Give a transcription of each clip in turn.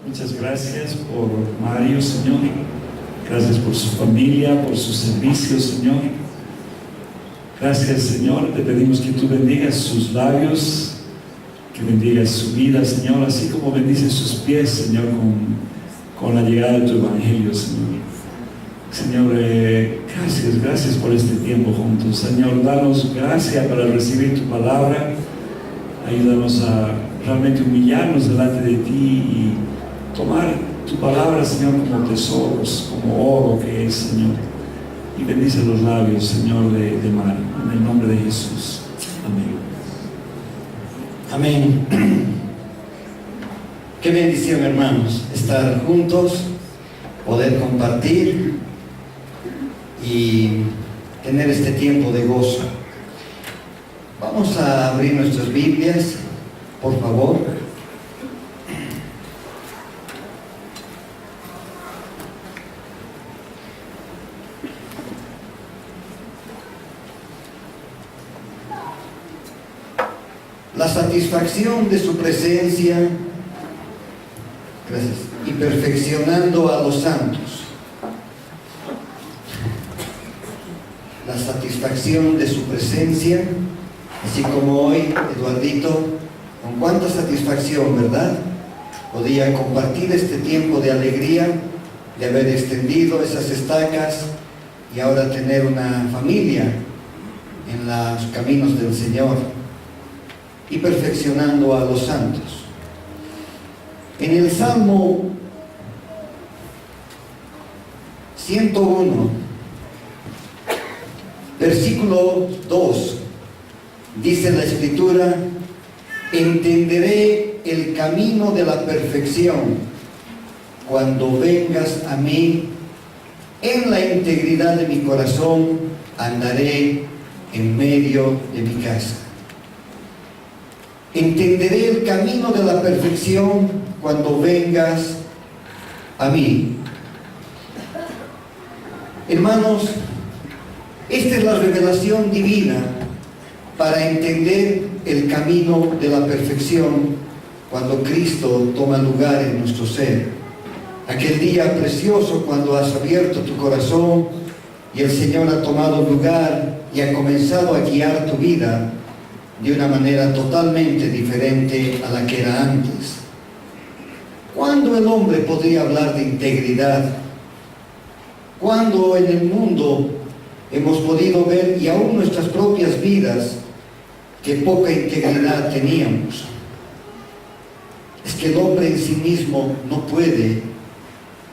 Muchas gracias por Mario, Señor. Gracias por su familia, por su servicio, Señor. Gracias, Señor. Te pedimos que tú bendigas sus labios, que bendigas su vida, Señor, así como bendices sus pies, Señor, con la llegada de tu evangelio, Señor. Señor, gracias por este tiempo juntos. Señor, danos gracia para recibir tu palabra. Ayúdanos a realmente humillarnos delante de ti y tomar tu palabra, Señor, como tesoros, como oro que es, Señor. Y bendice los labios, Señor, de Mario, en el nombre de Jesús. Amén. Amén. Qué bendición, hermanos, estar juntos, poder compartir y tener este tiempo de gozo. Vamos a abrir nuestras Biblias, por favor. La satisfacción de su presencia, gracias, y perfeccionando a los santos. La satisfacción de su presencia, así como hoy, Eduardito, con cuánta satisfacción, ¿verdad? Podía compartir este tiempo de alegría, de haber extendido esas estacas y ahora tener una familia en los caminos del Señor y perfeccionando a los santos. En el Salmo 101, versículo 2, dice la Escritura: entenderé el camino de la perfección cuando vengas a mí, en la integridad de mi corazón andaré en medio de mi casa. Entenderé el camino de la perfección cuando vengas a mí. Hermanos, esta es la revelación divina para entender el camino de la perfección cuando Cristo toma lugar en nuestro ser. Aquel día precioso cuando has abierto tu corazón y el Señor ha tomado lugar y ha comenzado a guiar tu vida de una manera totalmente diferente a la que era antes. ¿Cuándo el hombre podría hablar de integridad? ¿Cuándo en el mundo hemos podido ver, y aún nuestras propias vidas, que poca integridad teníamos? Es que el hombre en sí mismo no puede,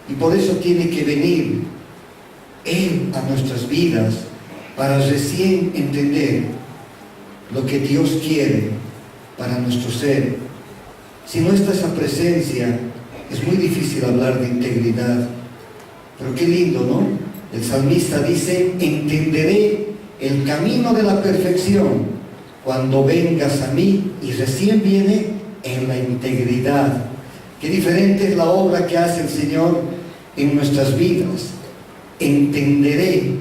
y por eso tiene que venir Él a nuestras vidas para recién entender lo que Dios quiere para nuestro ser. Si no está esa presencia, es muy difícil hablar de integridad. Pero qué lindo, ¿no? El salmista dice: entenderé el camino de la perfección cuando vengas a mí, y recién viene en la integridad. Qué diferente es la obra que hace el Señor en nuestras vidas. Entenderé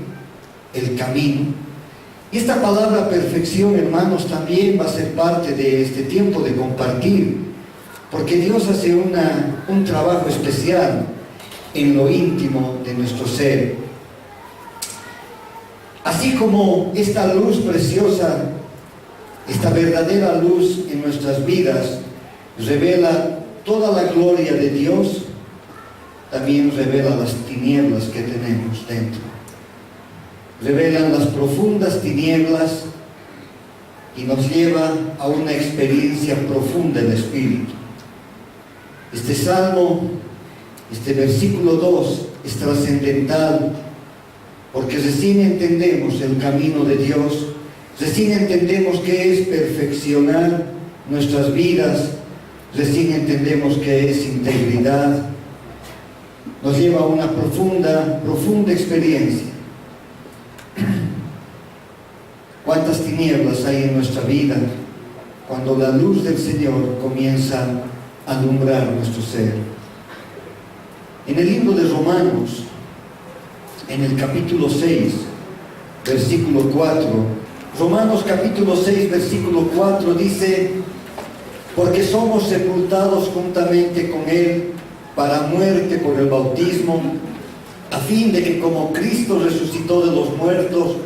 el camino. Y esta palabra perfección, hermanos, también va a ser parte de este tiempo de compartir, porque Dios hace un trabajo especial en lo íntimo de nuestro ser. Así como esta luz preciosa, esta verdadera luz en nuestras vidas revela toda la gloria de Dios, también revela las tinieblas que tenemos dentro. Revelan las profundas tinieblas y nos lleva a una experiencia profunda del Espíritu. Este salmo, este versículo 2 es trascendental, porque recién entendemos el camino de Dios, recién entendemos qué es perfeccionar nuestras vidas, recién entendemos qué es integridad. Nos lleva a una profunda experiencia. ¿Cuántas tinieblas hay en nuestra vida cuando la luz del Señor comienza a alumbrar nuestro ser? En el libro de Romanos, en el capítulo 6, versículo 4, Romanos capítulo 6, versículo 4 dice: porque somos sepultados juntamente con Él para muerte por el bautismo, a fin de que como Cristo resucitó de los muertos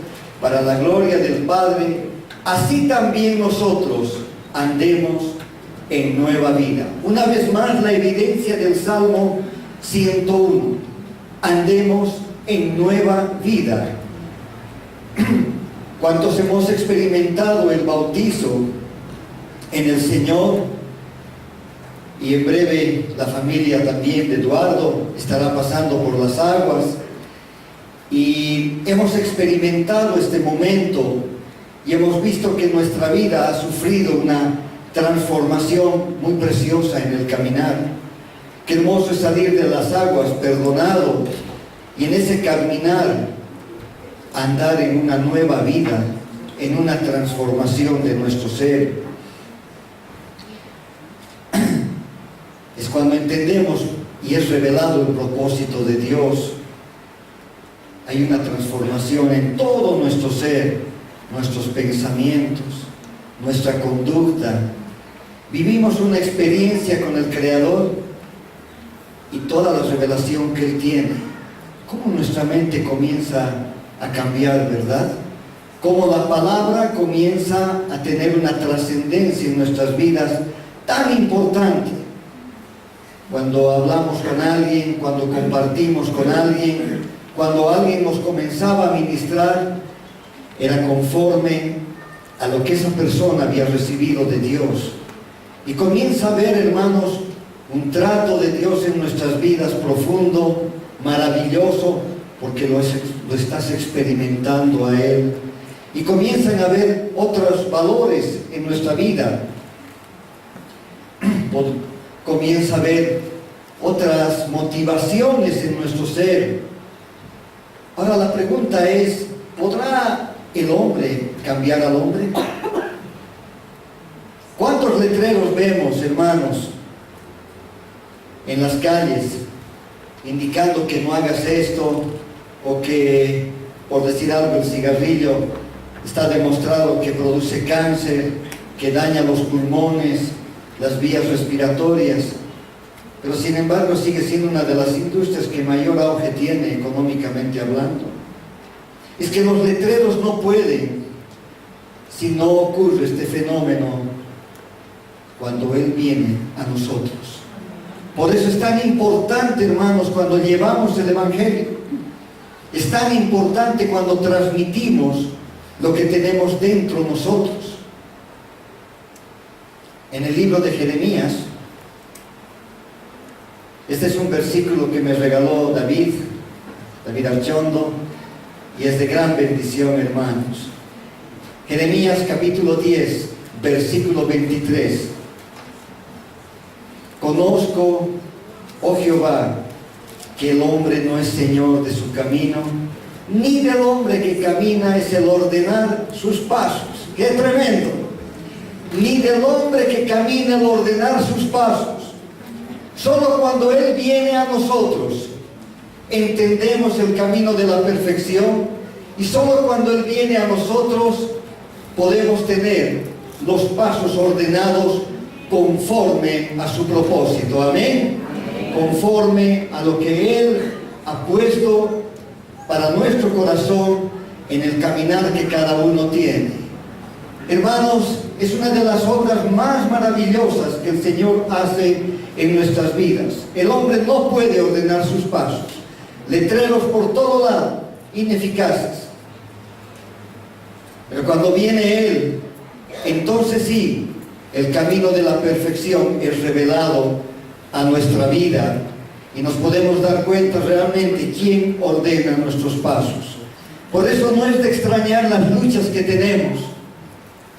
para la gloria del Padre, así también nosotros andemos en nueva vida. Una vez más la evidencia del Salmo 101. Andemos en nueva vida. ¿Cuántos hemos experimentado el bautizo en el Señor? Y en breve la familia también de Eduardo estará pasando por las aguas. Y hemos experimentado este momento y hemos visto que nuestra vida ha sufrido una transformación muy preciosa en el caminar. Qué hermoso es salir de las aguas perdonado y en ese caminar andar en una nueva vida, en una transformación de nuestro ser. Es cuando entendemos y es revelado el propósito de Dios. Hay una transformación en todo nuestro ser, nuestros pensamientos, nuestra conducta. Vivimos una experiencia con el Creador y toda la revelación que Él tiene. Cómo nuestra mente comienza a cambiar, ¿verdad? Cómo la palabra comienza a tener una trascendencia en nuestras vidas tan importante. Cuando hablamos con alguien, cuando compartimos con alguien, cuando alguien nos comenzaba a ministrar, era conforme a lo que esa persona había recibido de Dios. Y comienza a ver, hermanos, un trato de Dios en nuestras vidas profundo, maravilloso, porque lo estás experimentando a Él. Y comienzan a haber otros valores en nuestra vida. Comienza a haber otras motivaciones en nuestro ser. Ahora la pregunta es, ¿podrá el hombre cambiar al hombre? ¿Cuántos letreros vemos, hermanos, en las calles, indicando que no hagas esto, o que, por decir algo, el cigarrillo está demostrado que produce cáncer, que daña los pulmones, las vías respiratorias, pero sin embargo sigue siendo una de las industrias que mayor auge tiene económicamente hablando? Es que los letreros no pueden si no ocurre este fenómeno cuando Él viene a nosotros. Por eso es tan importante, hermanos, cuando llevamos el Evangelio. Es tan importante cuando transmitimos lo que tenemos dentro nosotros. En el libro de Jeremías, este es un versículo que me regaló David Archondo, y es de gran bendición, hermanos. Jeremías capítulo 10, versículo 23. Conozco, oh Jehová, que el hombre no es señor de su camino, ni del hombre que camina es el ordenar sus pasos. ¡Qué tremendo! Ni del hombre que camina el ordenar sus pasos. Solo cuando Él viene a nosotros entendemos el camino de la perfección, y solo cuando Él viene a nosotros podemos tener los pasos ordenados conforme a su propósito. Amén. Conforme a lo que Él ha puesto para nuestro corazón en el caminar que cada uno tiene. Hermanos, es una de las obras más maravillosas que el Señor hace en nuestras vidas. El hombre no puede ordenar sus pasos. Letreros por todo lado, ineficaces. Pero cuando viene Él, entonces sí, el camino de la perfección es revelado a nuestra vida y nos podemos dar cuenta realmente quién ordena nuestros pasos. Por eso no es de extrañar las luchas que tenemos,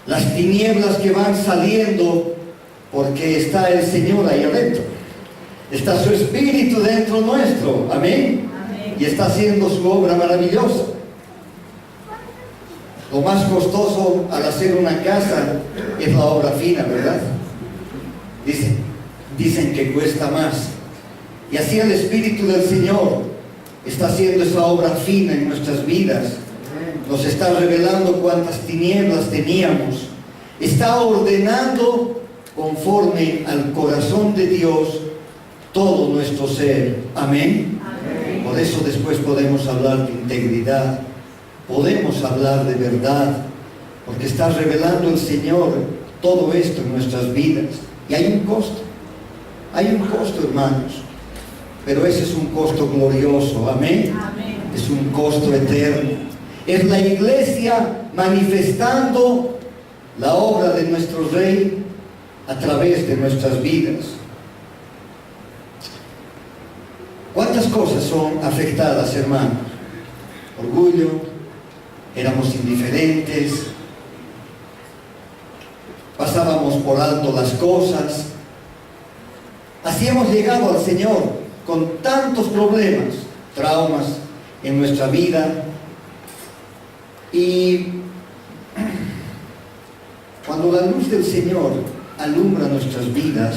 las tinieblas que van saliendo, porque está el Señor ahí adentro, está su Espíritu dentro nuestro. Amén. Y está haciendo su obra maravillosa. Lo más costoso al hacer una casa es la obra fina, ¿verdad? Dicen que cuesta más. Y así el Espíritu del Señor está haciendo esa obra fina en nuestras vidas. Nos está revelando cuántas tinieblas teníamos. Está ordenando conforme al corazón de Dios todo nuestro ser. Amén. Amén. Por eso después podemos hablar de integridad, podemos hablar de verdad, porque está revelando el Señor todo esto en nuestras vidas. Y hay un costo, hermanos, pero ese es un costo glorioso. Amén. Amén. Es un costo eterno. Es la iglesia manifestando la obra de nuestro Rey a través de nuestras vidas. ¿Cuántas cosas son afectadas, hermanos? Orgullo, éramos indiferentes, pasábamos por alto las cosas. Así hemos llegado al Señor con tantos problemas, traumas en nuestra vida. Y cuando la luz del Señor alumbra nuestras vidas,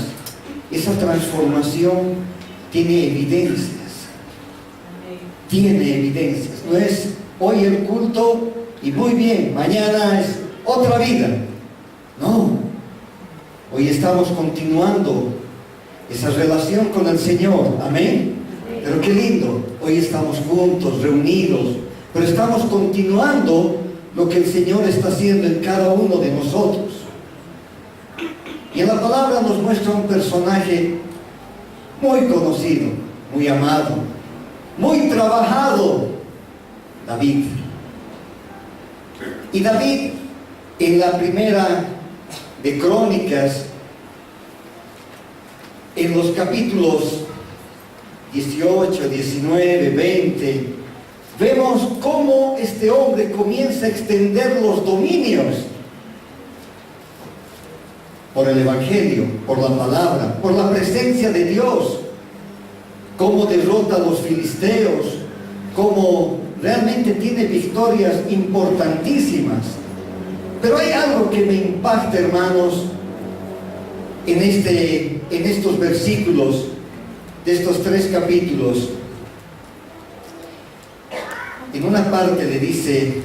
esa transformación tiene evidencias. Tiene evidencias. No es hoy el culto y muy bien, mañana es otra vida. No. Hoy estamos continuando esa relación con el Señor. Amén. Pero qué lindo. Hoy estamos juntos, reunidos, pero estamos continuando lo que el Señor está haciendo en cada uno de nosotros. Y en la palabra nos muestra un personaje muy conocido, muy amado, muy trabajado, David. Y David, en la primera de Crónicas, en los capítulos 18, 19, 20, vemos cómo este hombre comienza a extender los dominios por el Evangelio, por la palabra, por la presencia de Dios, cómo derrota a los filisteos, cómo realmente tiene victorias importantísimas. Pero hay algo que me impacta, hermanos, en estos versículos de estos 3 capítulos. En una parte le dice: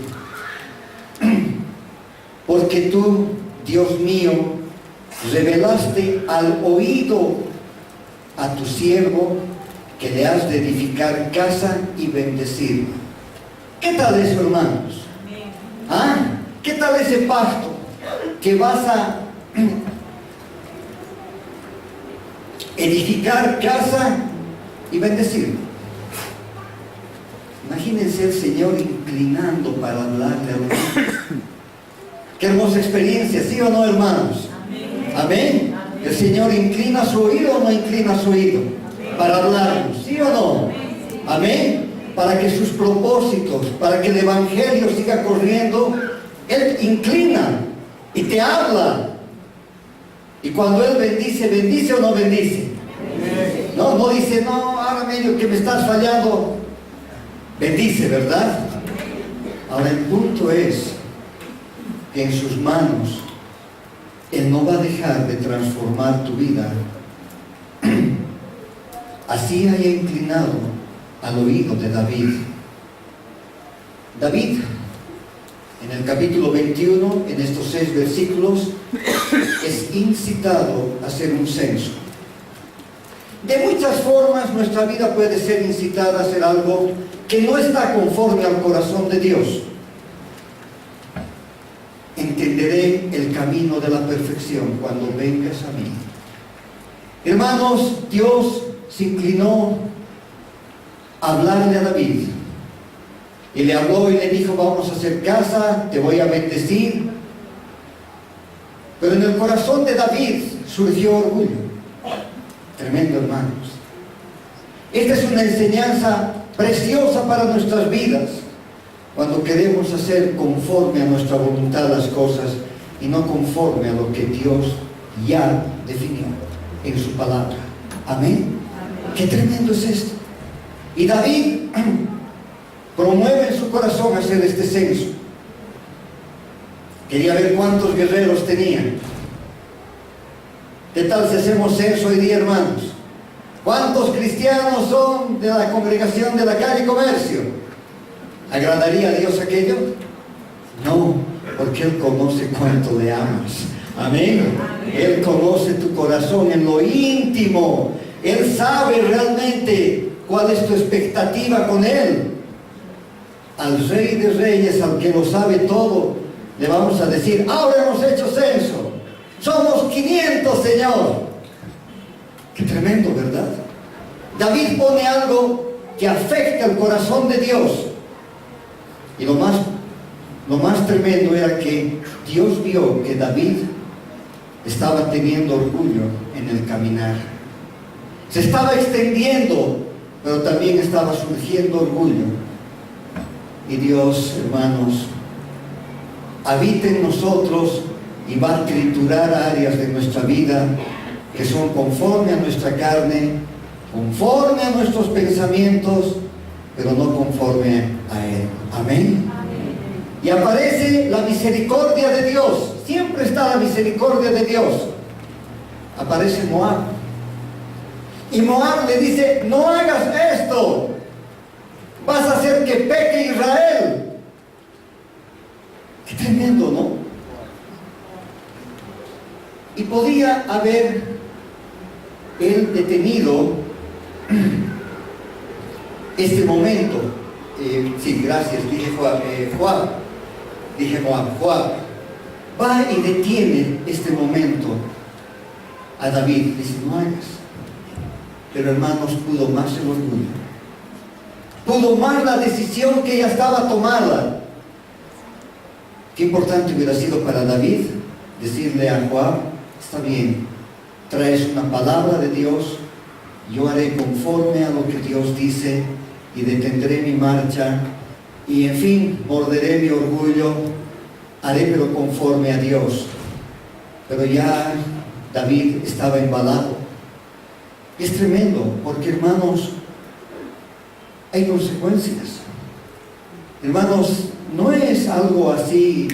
porque tú, Dios mío, revelaste al oído a tu siervo que le has de edificar casa y bendecir. ¿Qué tal eso, hermanos? ¿Ah? ¿Qué tal ese pacto? Que vas a edificar casa y bendecir. Imagínense el Señor inclinando para hablarle a los. Qué hermosa experiencia, ¿sí o no, hermanos? Amén. El Señor inclina su oído o no inclina su oído para hablarnos, ¿sí o no? Amén. Para que sus propósitos, para que el Evangelio siga corriendo, Él inclina y te habla. Y cuando Él bendice, ¿bendice o no bendice? No dice: no, ahora medio que me estás fallando. Bendice, ¿verdad? Ahora el punto es que en sus manos Él no va a dejar de transformar tu vida. Así haya inclinado al oído de David. David, en el capítulo 21, en estos 6 versículos, es incitado a hacer un censo. De muchas formas nuestra vida puede ser incitada a hacer algo que no está conforme al corazón de Dios. Entenderé el camino de la perfección cuando vengas a mí. Hermanos, Dios se inclinó a hablarle a David. Y le habló y le dijo: vamos a hacer casa, te voy a bendecir. Pero en el corazón de David surgió orgullo. Tremendo, hermanos. Esta es una enseñanza preciosa para nuestras vidas. Cuando queremos hacer conforme a nuestra voluntad las cosas y no conforme a lo que Dios ya definió en su palabra. Amén. Qué tremendo es esto. Y David promueve en su corazón hacer este censo. Quería ver cuántos guerreros tenían. ¿Qué tal si hacemos censo hoy día, hermanos? ¿Cuántos cristianos son de la congregación de la calle Comercio? ¿Agradaría a Dios aquello? No, porque Él conoce cuánto le amas. Amén. Él conoce tu corazón en lo íntimo. Él sabe realmente cuál es tu expectativa con Él. Al Rey de Reyes, al que lo sabe todo, le vamos a decir: ahora hemos hecho censo, somos 500, Señor. Qué tremendo, ¿verdad? David pone algo que afecta el corazón de Dios. Y lo más tremendo era que Dios vio que David estaba teniendo orgullo en el caminar. Se estaba extendiendo, pero también estaba surgiendo orgullo. Y Dios, hermanos, habita en nosotros y va a triturar áreas de nuestra vida que son conforme a nuestra carne, conforme a nuestros pensamientos, pero no conforme a Él. Amén. Y aparece la misericordia de Dios. Siempre está la misericordia de Dios. Aparece Moab. Y Moab le dice: no hagas esto, vas a hacer que peque Israel. Qué tremendo, ¿no? Y podía haber él detenido este momento. Sí, gracias, dije Joab. Dije Joab. Va y detiene este momento a David. Dice: no hagas. Pero hermanos, pudo más el orgullo. Pudo más la decisión que ya estaba tomada. Qué importante hubiera sido para David decirle a Joab: está bien, traes una palabra de Dios, yo haré conforme a lo que Dios dice y detendré mi marcha y, en fin, morderé mi orgullo, haré pero conforme a Dios. Pero ya David estaba embalado. Es tremendo, porque, hermanos, hay consecuencias. Hermanos, no es algo así: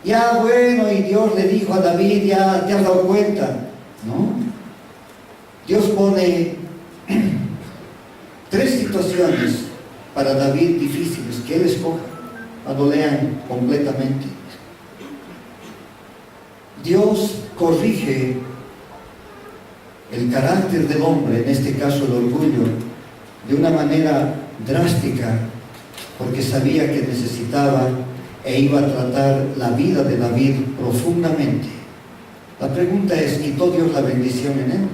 ya bueno, y Dios le dijo a David, ya te has dado cuenta. No. Dios pone 3 situaciones para David difíciles que él escoja, cuando lean completamente. Dios corrige el carácter del hombre, en este caso el orgullo, de una manera drástica, porque sabía que necesitaba e iba a tratar la vida de David profundamente. La pregunta es: ¿quitó Dios la bendición en él?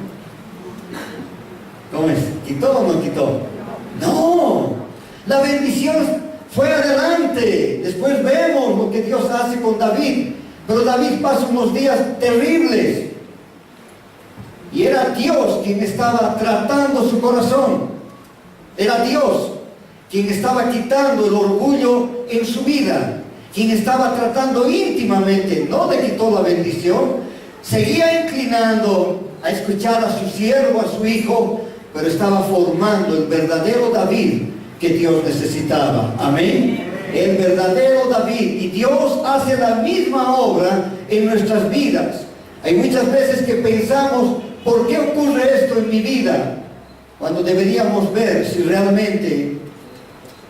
¿Cómo es? ¿Quitó o no quitó? No, la bendición fue adelante. Después vemos lo que Dios hace con David, pero David pasa unos días terribles. Y era Dios quien estaba tratando su corazón. Era Dios quien estaba quitando el orgullo en su vida, quien estaba tratando íntimamente. No le quitó la bendición, seguía inclinando a escuchar a su siervo, a su hijo, pero estaba formando el verdadero David que Dios necesitaba. Amén. El verdadero David. Y Dios hace la misma obra en nuestras vidas. Hay muchas veces que pensamos: ¿por qué ocurre esto en mi vida? Cuando deberíamos ver si realmente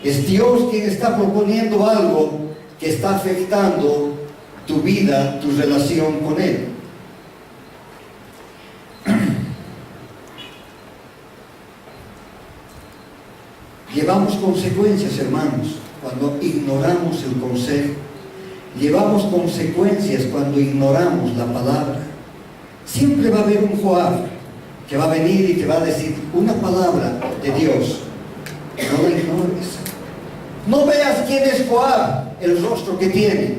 es Dios quien está proponiendo algo que está afectando tu vida, tu relación con Él. Llevamos consecuencias, hermanos, cuando ignoramos el consejo. Llevamos consecuencias cuando ignoramos la palabra. Siempre va a haber un Joab que va a venir y te va a decir una palabra de Dios. No la ignores. No veas quién es Joab, el rostro que tiene.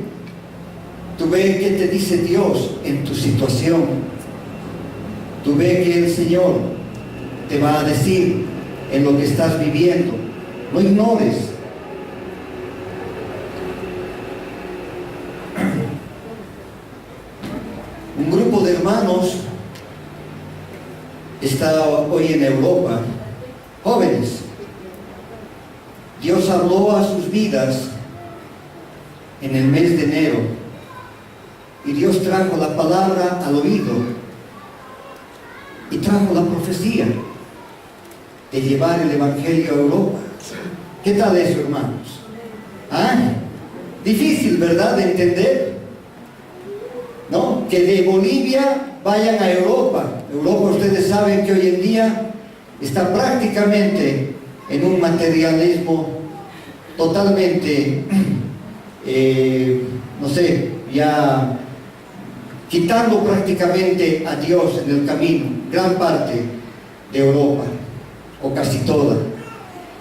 Tú ves qué te dice Dios en tu situación. Tú ves que el Señor te va a decir en lo que estás viviendo. No ignores. Un grupo de hermanos está hoy en Europa, jóvenes. Dios habló a sus vidas en el mes de enero y Dios trajo la palabra al oído y trajo la profecía de llevar el Evangelio a Europa. ¿Qué tal eso, hermanos? Difícil, ¿verdad?, de entender, ¿no? Que de Bolivia vayan a Europa. Europa, ustedes saben que hoy en día está prácticamente en un materialismo totalmente, no sé, ya quitando prácticamente a Dios en el camino, gran parte de Europa, o casi toda.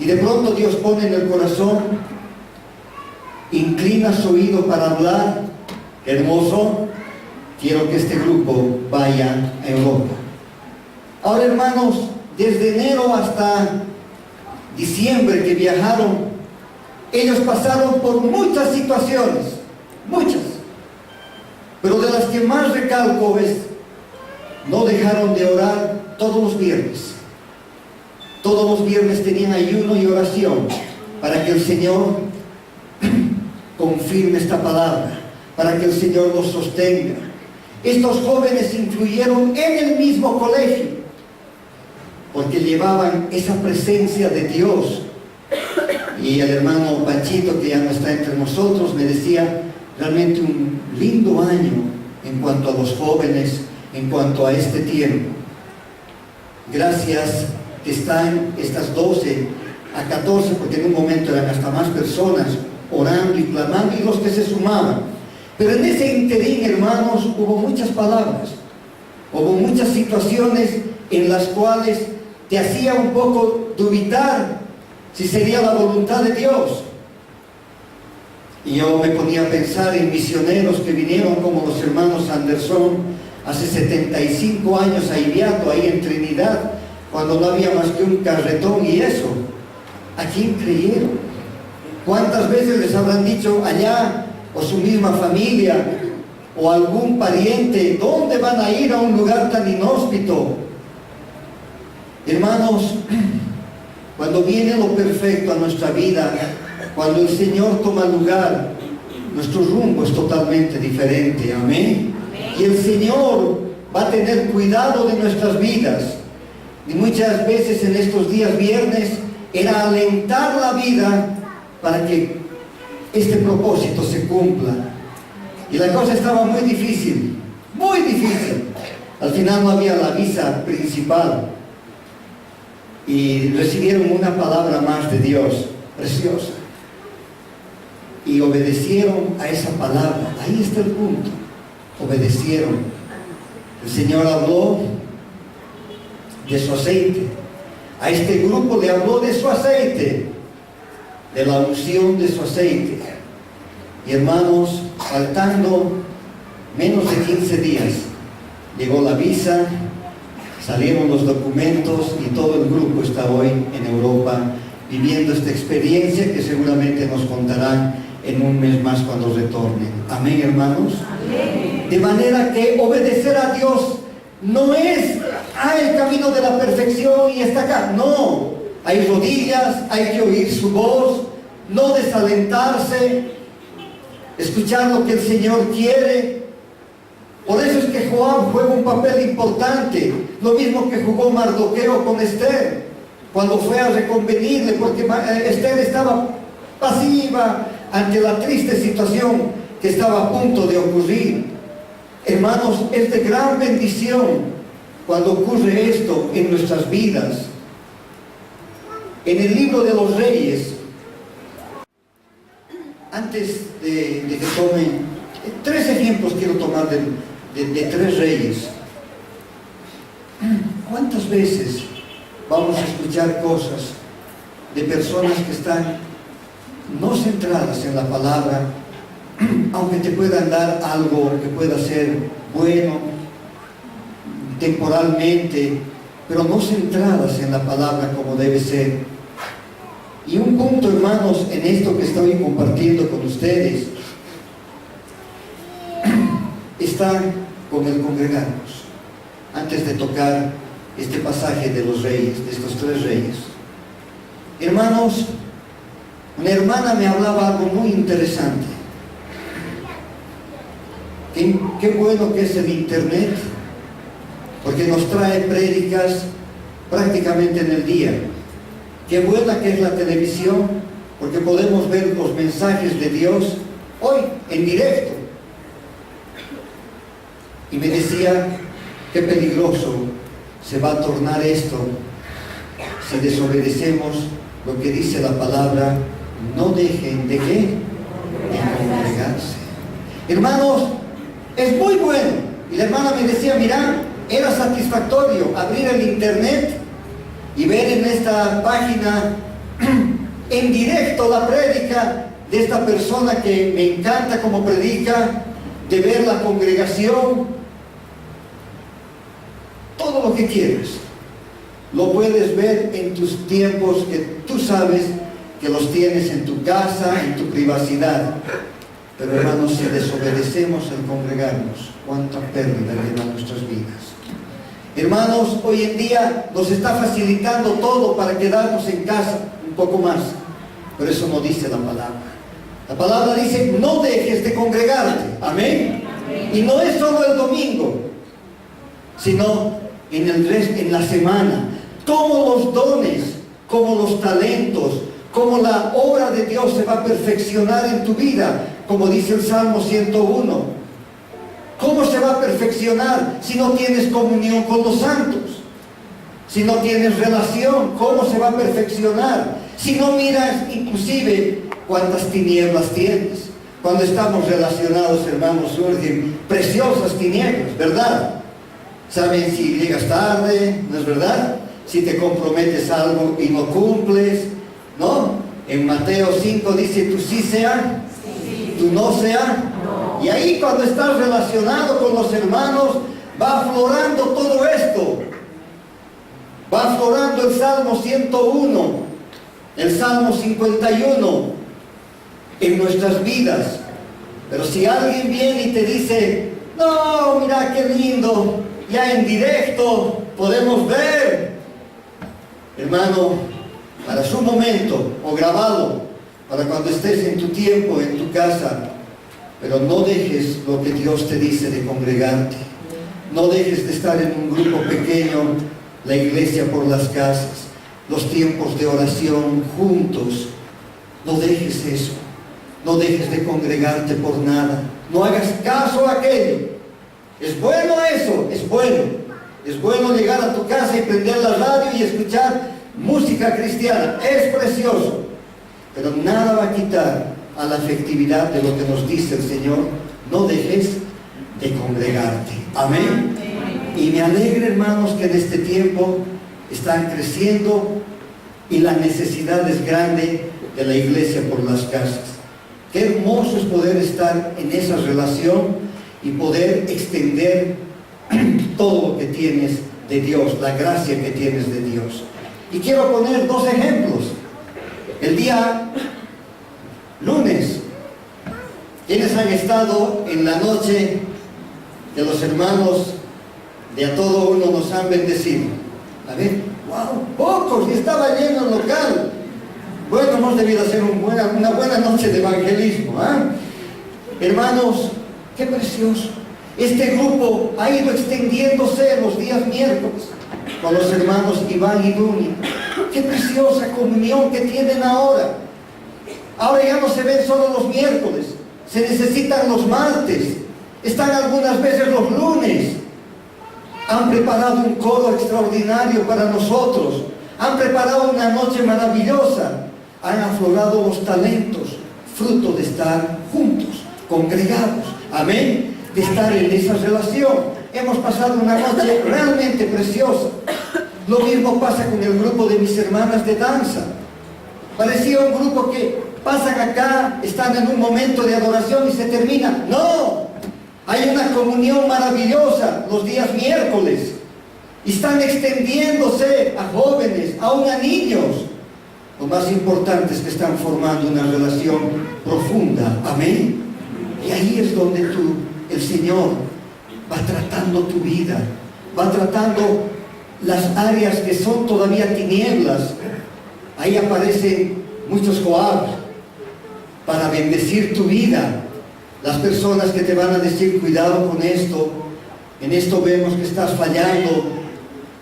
Y de pronto Dios pone en el corazón, inclina su oído para hablar, hermoso, quiero que este grupo vaya a Europa. Ahora, hermanos, desde enero hasta diciembre que viajaron, ellos pasaron por muchas situaciones, muchas, pero de las que más recalco es, no dejaron de orar todos los viernes. Todos los viernes tenían ayuno y oración para que el Señor confirme esta palabra, para que el Señor los sostenga. Estos jóvenes influyeron en el mismo colegio, porque llevaban esa presencia de Dios. Y el hermano Panchito, que ya no está entre nosotros, me decía, realmente un lindo año en cuanto a los jóvenes, en cuanto a este tiempo. Gracias que están estas 12 a 14, porque en un momento eran hasta más personas orando y clamando, y los que se sumaban. Pero en ese interín, hermanos, hubo muchas palabras, hubo muchas situaciones en las cuales te hacía un poco dubitar si sería la voluntad de Dios. Y yo me ponía a pensar en misioneros que vinieron como los hermanos Anderson hace 75 años a Ibiato, ahí en Trinidad, cuando no había más que un carretón y eso. ¿A quién creyeron? ¿Cuántas veces les habrán dicho allá, o su misma familia, o algún pariente, dónde van a ir a un lugar tan inhóspito? Hermanos, cuando viene lo perfecto a nuestra vida, cuando el Señor toma lugar, nuestro rumbo es totalmente diferente, amén. Y el Señor va a tener cuidado de nuestras vidas. Y muchas veces en estos días viernes era alentar la vida para que este propósito se cumpla. Y la cosa estaba muy difícil, muy difícil. Al final no había la visa principal. Y recibieron una palabra más de Dios, preciosa. Y obedecieron a esa palabra. Ahí está el punto. Obedecieron. El Señor habló de su aceite. A este grupo le habló de su aceite, de la unción de su aceite. Y hermanos, faltando menos de 15 días, llegó la visa, salieron los documentos y todo el grupo está hoy en Europa viviendo esta experiencia que seguramente nos contarán en un mes más cuando retornen. Amén, hermanos. Amén. De manera que obedecer a Dios no es el camino de la perfección y está acá. No, hay rodillas, hay que oír su voz, no desalentarse, escuchar lo que el Señor quiere. Por eso es que Joab juega un papel importante, lo mismo que jugó Mardoqueo con Esther, cuando fue a reconvenirle, porque Esther estaba pasiva ante la triste situación que estaba a punto de ocurrir. Hermanos, es de gran bendición cuando ocurre esto en nuestras vidas. En el libro de los Reyes, antes de que tomen 3 ejemplos, quiero tomar de 3 reyes. ¿Cuántas veces vamos a escuchar cosas de personas que están no centradas en la palabra, aunque te puedan dar algo que pueda ser bueno temporalmente, pero no centradas en la palabra como debe ser? Y un punto, hermanos, en esto que estoy compartiendo con ustedes está con el congregarnos. Antes de tocar este pasaje de los reyes, de estos 3 reyes, hermanos, una hermana me hablaba algo muy interesante. Qué bueno que es el internet, porque nos trae prédicas prácticamente en el día. Qué buena que es la televisión, porque podemos ver los mensajes de Dios hoy en directo. Y me decía, qué peligroso se va a tornar esto si desobedecemos lo que dice la palabra. No dejen de qué, de congregarse. Hermanos, es muy bueno. Y la hermana me decía, mira, era satisfactorio abrir el internet y ver en esta página en directo la prédica de esta persona que me encanta como predica, de ver la congregación, todo lo que quieras. Lo puedes ver en tus tiempos que tú sabes que los tienes en tu casa, en tu privacidad. Pero hermanos, si desobedecemos el congregarnos, cuánta pérdida lleva nuestras vidas. Hermanos, hoy en día nos está facilitando todo para quedarnos en casa un poco más. Pero eso no dice la palabra. La palabra dice, no dejes de congregarte. Amén. Y no es solo el domingo, sino en la semana. Como los dones, como los talentos, como la obra de Dios se va a perfeccionar en tu vida, como dice el Salmo 101. ¿Cómo se va a perfeccionar si no tienes comunión con los santos? Si no tienes relación, ¿cómo se va a perfeccionar? Si no miras inclusive cuántas tinieblas tienes. Cuando estamos relacionados, hermanos, surgen preciosas tinieblas, ¿verdad? Saben si llegas tarde, ¿no es verdad? Si te comprometes a algo y no cumples, ¿no? En Mateo 5 dice, tú sí sea, tú no sea. Y ahí cuando estás relacionado con los hermanos, va aflorando todo esto. Va aflorando el Salmo 101, el Salmo 51 en nuestras vidas. Pero si alguien viene y te dice, no, mira qué lindo, ya en directo podemos ver, hermano, para su momento o grabado, para cuando estés en tu tiempo, en tu casa, pero no dejes lo que Dios te dice de congregarte. No dejes de estar en un grupo pequeño, la iglesia por las casas, los tiempos de oración juntos. No dejes eso. No dejes de congregarte por nada. No hagas caso a aquello. Es bueno eso, es bueno. Es bueno llegar a tu casa y prender la radio y escuchar música cristiana. Es precioso. Pero nada va a quitar a la efectividad de lo que nos dice el Señor. No dejes de congregarte. Amén. Y me alegra, hermanos, que en este tiempo están creciendo y la necesidad es grande de la iglesia por las casas. Qué hermoso es poder estar en esa relación y poder extender todo lo que tienes de Dios, la gracia que tienes de Dios. Y quiero poner dos ejemplos. El día lunes, quienes han estado en la noche que los hermanos de A Todo Uno nos han bendecido. A ver, wow, pocos, y estaba lleno el local. Bueno, hemos debido hacer una buena noche de evangelismo, ¿eh? Hermanos, qué precioso. Este grupo ha ido extendiéndose los días miércoles con los hermanos Iván y Dunia. Qué preciosa comunión que tienen ahora. Ahora ya no se ven solo los miércoles, se necesitan los martes, están algunas veces los lunes. Han preparado un coro extraordinario para nosotros, han preparado una noche maravillosa, han aflorado los talentos, fruto de estar juntos, congregados, amén, de estar en esa relación. Hemos pasado una noche realmente preciosa. Lo mismo pasa con el grupo de mis hermanas de danza. Parecía un grupo que pasan acá, están en un momento de adoración y se termina. ¡No! Hay una comunión maravillosa los días miércoles. Y están extendiéndose a jóvenes, aún a niños. Lo más importante es que están formando una relación profunda. Amén. Y ahí es donde el Señor va tratando tu vida, va tratando las áreas que son todavía tinieblas. Ahí aparecen muchos Joab para bendecir tu vida. Las personas que te van a decir, cuidado con esto, en esto vemos que estás fallando.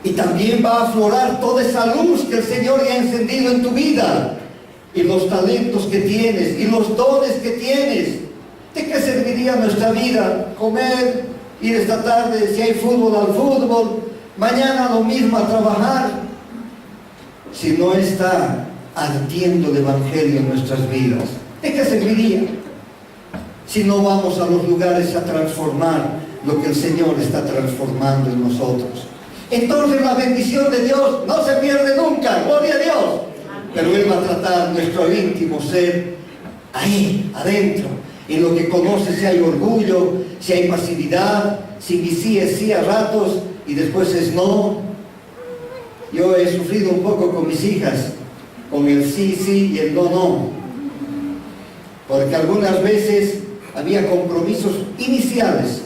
Y también va a aflorar toda esa luz que el Señor ya ha encendido en tu vida. Y los talentos que tienes, y los dones que tienes. ¿De qué serviría nuestra vida? Comer, ir esta tarde, si hay fútbol, al fútbol, mañana lo mismo a trabajar, si no está ardiendo el Evangelio en nuestras vidas? ¿De qué serviría? Si no vamos a los lugares a transformar lo que el Señor está transformando en nosotros. Entonces la bendición de Dios no se pierde nunca, gloria a Dios. Pero Él va a tratar nuestro íntimo ser ahí, adentro. En lo que conoce, si hay orgullo, si hay pasividad, si sí es sí a ratos y después es no. Yo he sufrido un poco con mis hijas, con el sí, sí y el no, no. Porque algunas veces había compromisos iniciales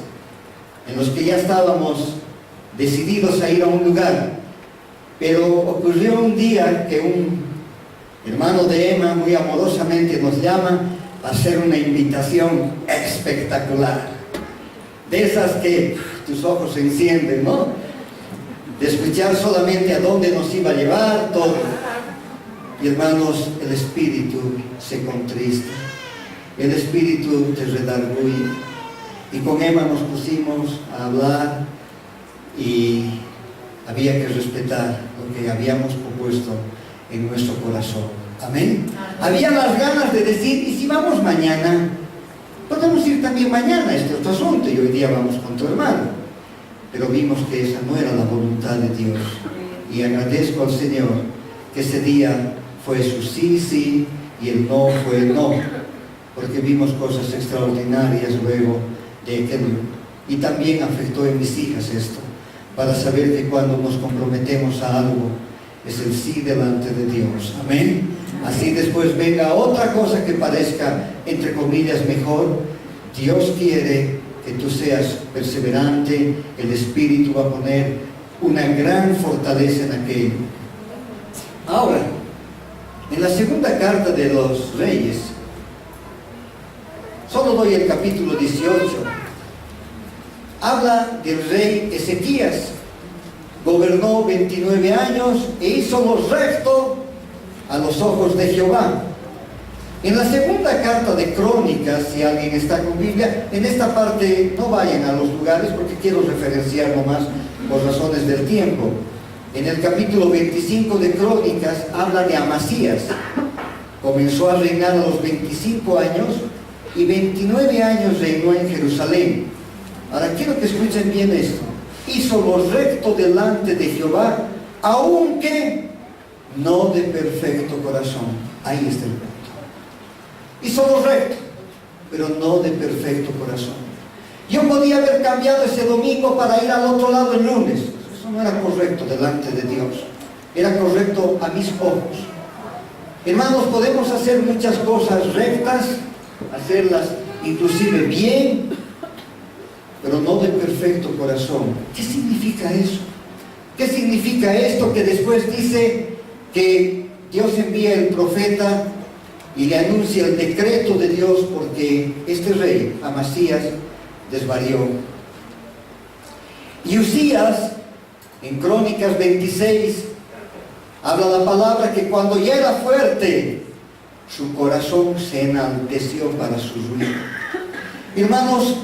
en los que ya estábamos decididos a ir a un lugar. Pero ocurrió un día que un hermano de Emma muy amorosamente nos llama a hacer una invitación espectacular. De esas que tus ojos se encienden, ¿no? De escuchar solamente a dónde nos iba a llevar, todo. Y hermanos, el espíritu se contrista, el espíritu te redarguye. Y con Emma nos pusimos a hablar y había que respetar lo que habíamos propuesto en nuestro corazón. Amén. Había las ganas de decir, y si vamos mañana, podemos ir también mañana, este otro asunto, y hoy día vamos con tu hermano. Pero vimos que esa no era la voluntad de Dios. Y agradezco al Señor que ese día fue su sí, sí, y el no fue el no. Porque vimos cosas extraordinarias luego de aquel. Y también afectó en mis hijas esto, para saber que cuando nos comprometemos a algo, es el sí delante de Dios. Amén. Así después venga otra cosa que parezca, entre comillas, mejor. Dios quiere que tú seas perseverante. El Espíritu va a poner una gran fortaleza en aquello. Ahora, en la segunda carta de los Reyes, solo doy el capítulo 18, habla del rey Ezequías. Gobernó 29 años e hizo lo recto a los ojos de Jehová. En la segunda carta de Crónicas, si alguien está con Biblia, en esta parte no vayan a los lugares porque quiero referenciar nomás por razones del tiempo. En el capítulo 25 de Crónicas habla de Amasías. Comenzó a reinar a los 25 años y 29 años reinó en Jerusalén. Ahora quiero que escuchen bien esto. Hizo lo recto delante de Jehová, aunque no de perfecto corazón. Ahí está el punto. Hizo lo recto, pero no de perfecto corazón. Yo podía haber cambiado ese domingo para ir al otro lado el lunes. Eso no era correcto delante de Dios. Era correcto a mis ojos. Hermanos, podemos hacer muchas cosas rectas, hacerlas inclusive bien, pero no de perfecto corazón. ¿Qué significa eso? ¿Qué significa esto que después dice que Dios envía el profeta y le anuncia el decreto de Dios porque este rey, Amasías, desvarió? Y Usías, en Crónicas 26, habla la palabra que cuando ya era fuerte, su corazón se enalteció para su ruina. Hermanos,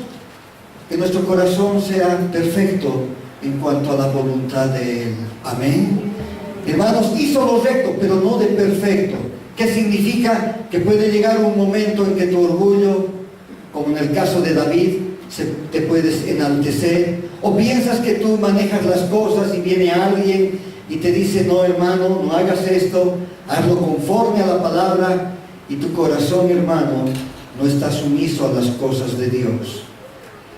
que nuestro corazón sea perfecto en cuanto a la voluntad de Él. Amén. Hermanos, hizo lo recto, pero no de perfecto. ¿Qué significa? Que puede llegar un momento en que tu orgullo, como en el caso de David, te puedes enaltecer, o piensas que tú manejas las cosas y viene alguien y te dice, no hermano, no hagas esto, hazlo conforme a la palabra, y tu corazón, hermano, no está sumiso a las cosas de Dios.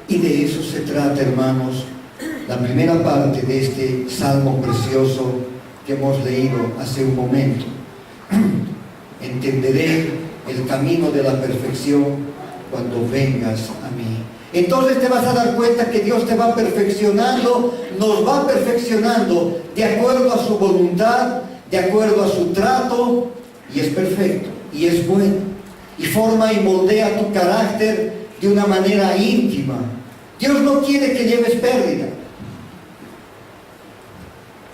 Y de eso se trata, hermanos, la primera parte de este salmo precioso que hemos leído hace un momento. Entenderé el camino de la perfección cuando vengas a mí. Entonces te vas a dar cuenta que Dios te va perfeccionando, nos va perfeccionando de acuerdo a su voluntad, de acuerdo a su trato, y es perfecto, y es bueno, y forma y moldea tu carácter de una manera íntima. Dios no quiere que lleves pérdida.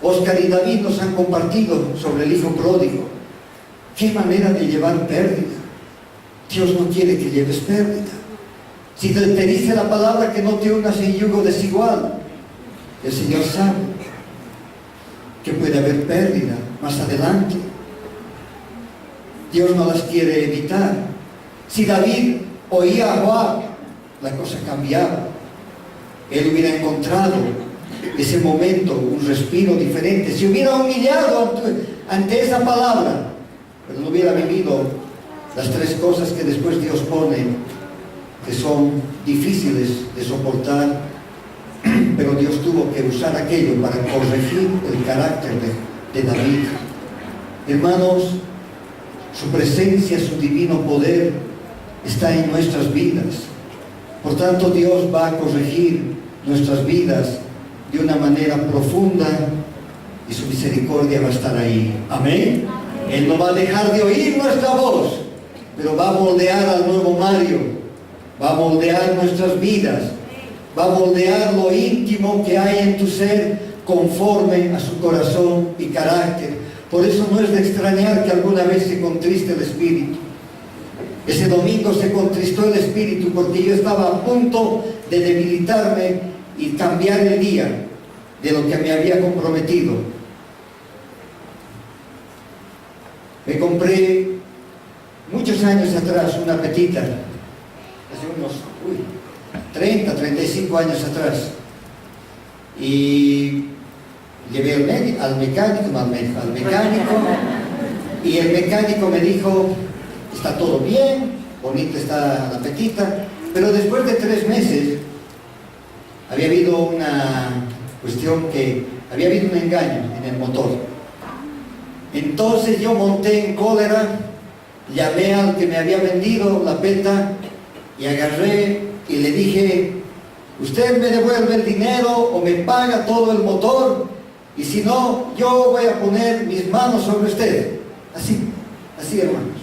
Oscar y David nos han compartido sobre el hijo pródigo. ¿Qué manera de llevar pérdida? Dios no quiere que lleves pérdida. Si te dice la palabra que no te unas en yugo desigual, el Señor sabe que puede haber pérdida más adelante. Dios no las quiere evitar. Si David oía a Joab, la cosa cambiaba. Él hubiera encontrado ese momento, un respiro diferente. Se hubiera humillado ante esa palabra, pero no hubiera vivido las tres cosas que después Dios pone, que son difíciles de soportar, pero Dios tuvo que usar aquello para corregir el carácter de David. Hermanos, su presencia, su divino poder está en nuestras vidas. Por tanto, Dios va a corregir nuestras vidas de una manera profunda y su misericordia va a estar ahí. Amén. Él no va a dejar de oír nuestra voz, pero va a moldear al nuevo Mario, va a moldear nuestras vidas, va a moldear lo íntimo que hay en tu ser conforme a su corazón y carácter. Por eso no es de extrañar que alguna vez se contriste el espíritu. Ese domingo se contristó el espíritu porque yo estaba a punto de debilitarme y cambiar el día de lo que me había comprometido. Me compré muchos años atrás una Petita, hace unos 30, 35 años atrás, y llevé al mecánico, y el mecánico me dijo: está todo bien, bonita está la Petita, pero después de 3 meses había habido una cuestión, que había habido un engaño en el motor. Entonces yo monté en cólera, llamé al que me había vendido la Peta y agarré y le dije: usted me devuelve el dinero o me paga todo el motor, y si no, yo voy a poner mis manos sobre usted. Así hermanos.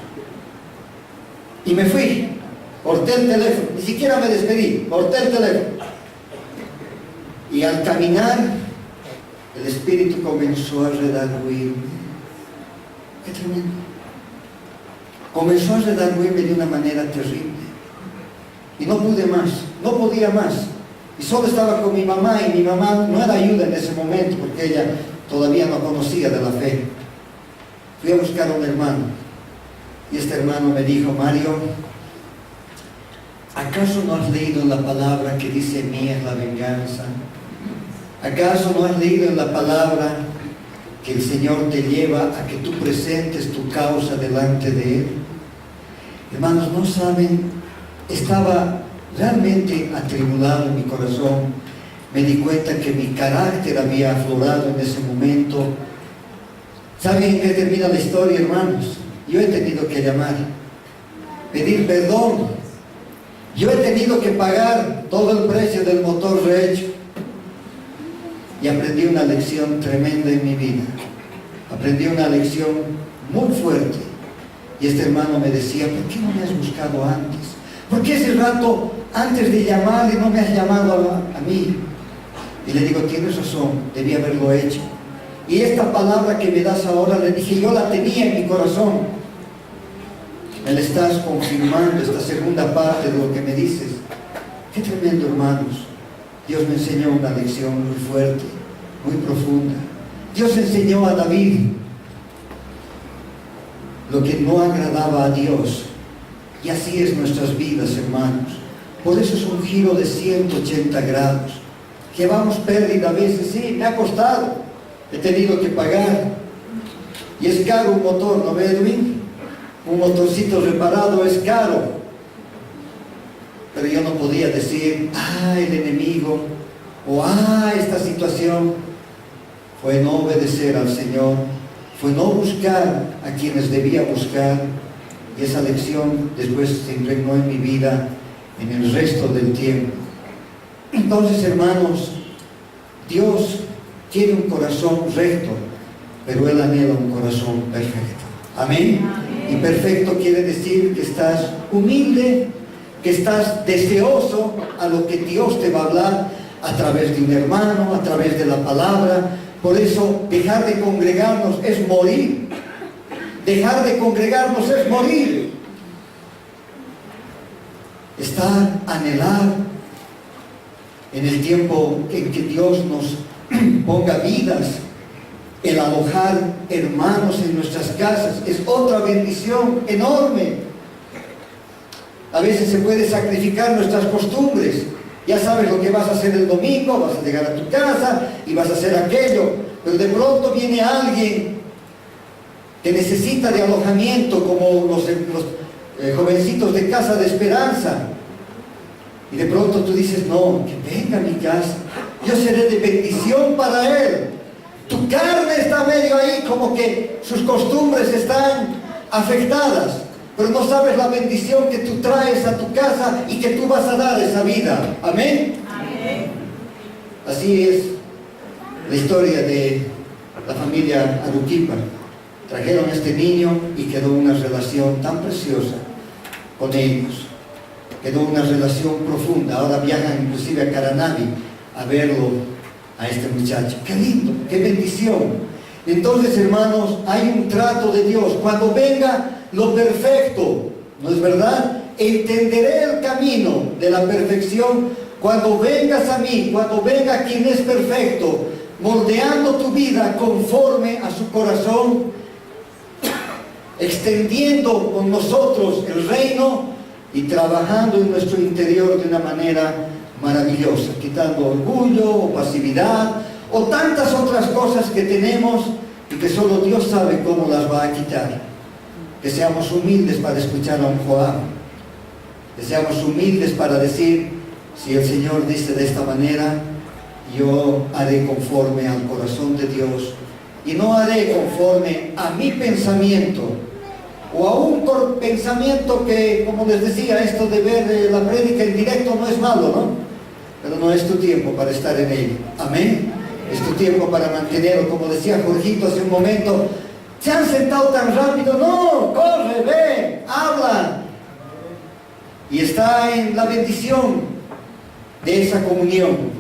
Y me fui, corté el teléfono, ni siquiera me despedí, corté el teléfono. Y al caminar, el espíritu comenzó a redarguirme. ¡Qué tremendo! Comenzó a redarguirme de una manera terrible. Y no pude más, no podía más. Y solo estaba con mi mamá, y mi mamá no era ayuda en ese momento, porque ella todavía no conocía de la fe. Fui a buscar a un hermano. Y este hermano me dijo: Mario, ¿acaso no has leído en la palabra que dice: mía es la venganza? ¿Acaso no has leído en la palabra que el Señor te lleva a que tú presentes tu causa delante de Él? Hermanos, no saben, estaba realmente atribulado en mi corazón. Me di cuenta que mi carácter había aflorado en ese momento. ¿Saben en qué termina la historia, hermanos? Yo he tenido que llamar, pedir perdón. Yo he tenido que pagar todo el precio del motor rehecho. Y aprendí una lección tremenda en mi vida. Aprendí una lección muy fuerte. Y este hermano me decía: ¿por qué no me has buscado antes? ¿Por qué ese rato antes de llamarle no me has llamado a mí? Y le digo: tienes razón, debí haberlo hecho. Y esta palabra que me das ahora, le dije, yo la tenía en mi corazón. Me la estás confirmando, esta segunda parte de lo que me dices. Qué tremendo, hermanos. Dios me enseñó una lección muy fuerte, muy profunda. Dios enseñó a David lo que no agradaba a Dios. Y así es nuestras vidas, hermanos. Por eso es un giro de 180 grados. Llevamos pérdida a veces, sí, me ha costado. He tenido que pagar. Y es caro un motor, ¿no ve, Edwin? Un motorcito reparado es caro. Pero yo no podía decir: el enemigo, o esta situación. Fue no obedecer al Señor, fue no buscar a quienes debía buscar, y esa lección después se impregnó en mi vida en el resto del tiempo. Entonces, hermanos, Dios quiere un corazón recto, pero Él anhela un corazón perfecto. Amén. Y perfecto quiere decir que estás humilde, que estás deseoso a lo que Dios te va a hablar a través de un hermano, a través de la palabra. Por eso dejar de congregarnos es morir. Dejar de congregarnos es morir. Estar, anhelar en el tiempo en que Dios nos ponga vidas el alojar hermanos en nuestras casas es otra bendición enorme. A veces se puede sacrificar nuestras costumbres. Ya sabes lo que vas a hacer el domingo, vas a llegar a tu casa y vas a hacer aquello, pero de pronto viene alguien que necesita de alojamiento, como los jovencitos de Casa de Esperanza, y de pronto tú dices, no, que venga a mi casa, yo seré de bendición para él. Tu carne está medio ahí, como que sus costumbres están afectadas, pero no sabes la bendición que tú traes a tu casa y que tú vas a dar esa vida. Amén. Amén. Así es la historia de la familia Aruquipa. Trajeron a este niño y quedó una relación tan preciosa con ellos. Quedó una relación profunda. Ahora viajan inclusive a Caranavi a verlo, a este muchacho. ¡Qué lindo! ¡Qué bendición! Entonces, hermanos, hay un trato de Dios. Cuando venga lo perfecto, ¿no es verdad? Entenderé el camino de la perfección cuando vengas a mí, cuando venga quien es perfecto, moldeando tu vida conforme a su corazón, extendiendo con nosotros el reino y trabajando en nuestro interior de una manera maravillosa, quitando orgullo o pasividad o tantas otras cosas que tenemos y que solo Dios sabe cómo las va a quitar. Que seamos humildes para escuchar a un Joab, que seamos humildes para decir, si el Señor dice de esta manera, yo haré conforme al corazón de Dios y no haré conforme a mi pensamiento o a un pensamiento que, como les decía, esto de ver la prédica en directo no es malo, ¿no? Pero no es tu tiempo para estar en ello. Amén. Es tu tiempo para mantenerlo, como decía Jorgito hace un momento. ¿Se han sentado tan rápido? No, corre, ve, habla. Y está en la bendición de esa comunión.